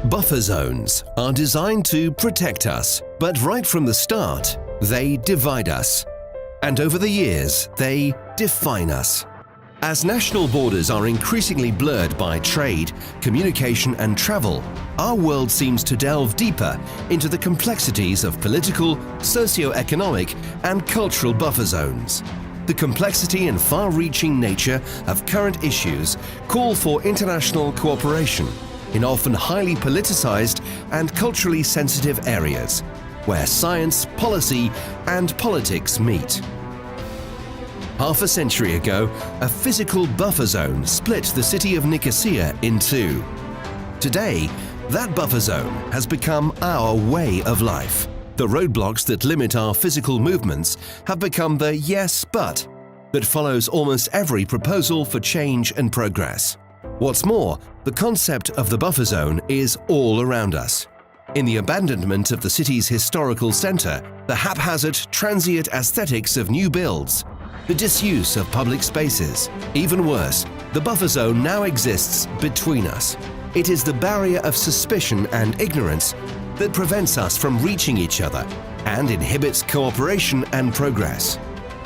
Buffer zones are designed to protect us, but right from the start, they divide us. And over the years, they define us. As national borders are increasingly blurred by trade, communication and travel, our world seems to delve deeper into the complexities of political, socio-economic and cultural buffer zones. The complexity and far-reaching nature of current issues call for international cooperation in often highly politicized and culturally sensitive areas, where science, policy and politics meet. Half a century ago, a physical buffer zone split the city of Nicosia in two. Today, that buffer zone has become our way of life. The roadblocks that limit our physical movements have become the yes but that follows almost every proposal for change and progress. What's more, the concept of the buffer zone is all around us. In the abandonment of the city's historical center, the haphazard, transient aesthetics of new builds, the disuse of public spaces. Even worse, the buffer zone now exists between us. It is the barrier of suspicion and ignorance that prevents us from reaching each other and inhibits cooperation and progress.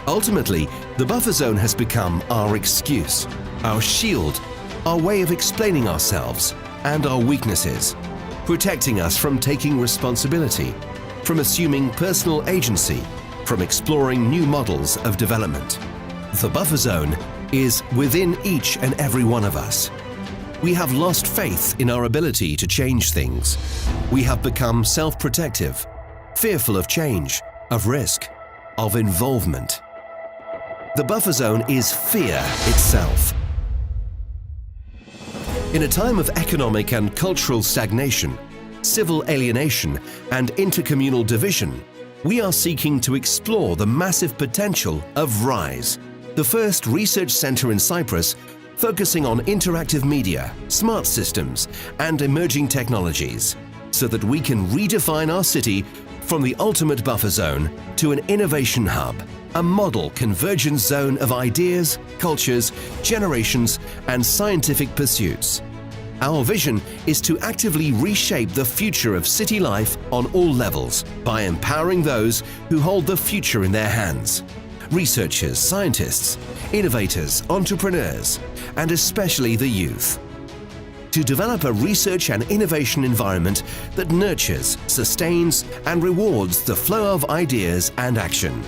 Ultimately, the buffer zone has become our excuse, our shield, our way of explaining ourselves and our weaknesses, protecting us from taking responsibility, from assuming personal agency, from exploring new models of development. The buffer zone is within each and every one of us. We have lost faith in our ability to change things. We have become self-protective, fearful of change, of risk, of involvement. The buffer zone is fear itself. In a time of economic and cultural stagnation, civil alienation and intercommunal division, we are seeking to explore the massive potential of RISE, the first research center in Cyprus focusing on interactive media, smart systems and emerging technologies, so that we can redefine our city from the ultimate buffer zone to an innovation hub, a model convergence zone of ideas, cultures, generations and scientific pursuits. Our vision is to actively reshape the future of city life on all levels by empowering those who hold the future in their hands. Researchers, scientists, innovators, entrepreneurs, and especially the youth. To develop a research and innovation environment that nurtures, sustains, and rewards the flow of ideas and action.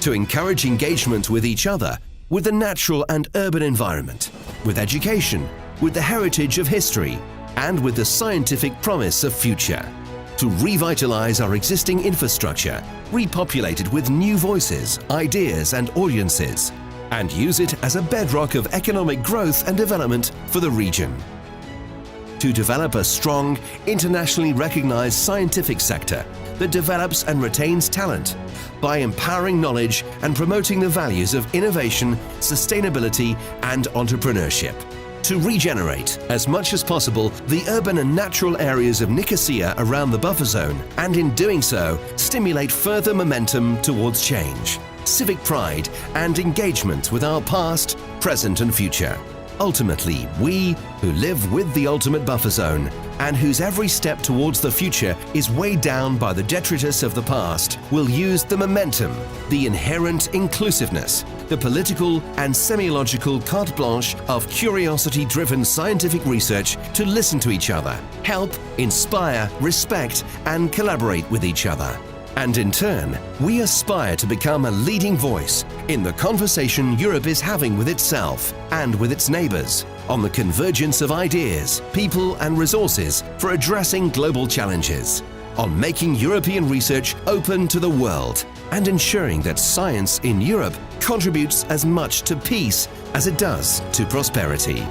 To encourage engagement with each other, with the natural and urban environment, with education, with the heritage of history, and with the scientific promise of future. To revitalize our existing infrastructure, repopulate it with new voices, ideas and audiences, and use it as a bedrock of economic growth and development for the region. To develop a strong, internationally recognized scientific sector that develops and retains talent by empowering knowledge and promoting the values of innovation, sustainability and entrepreneurship. To regenerate, as much as possible, the urban and natural areas of Nicosia around the buffer zone, and in doing so, stimulate further momentum towards change, civic pride and engagement with our past, present and future. Ultimately, we who live with the ultimate buffer zone and whose every step towards the future is weighed down by the detritus of the past will use the momentum, the inherent inclusiveness, the political and semiological carte blanche of curiosity-driven scientific research to listen to each other, help, inspire, respect and collaborate with each other. And in turn, we aspire to become a leading voice in the conversation Europe is having with itself and with its neighbors on the convergence of ideas, people and resources for addressing global challenges, on making European research open to the world and ensuring that science in Europe contributes as much to peace as it does to prosperity.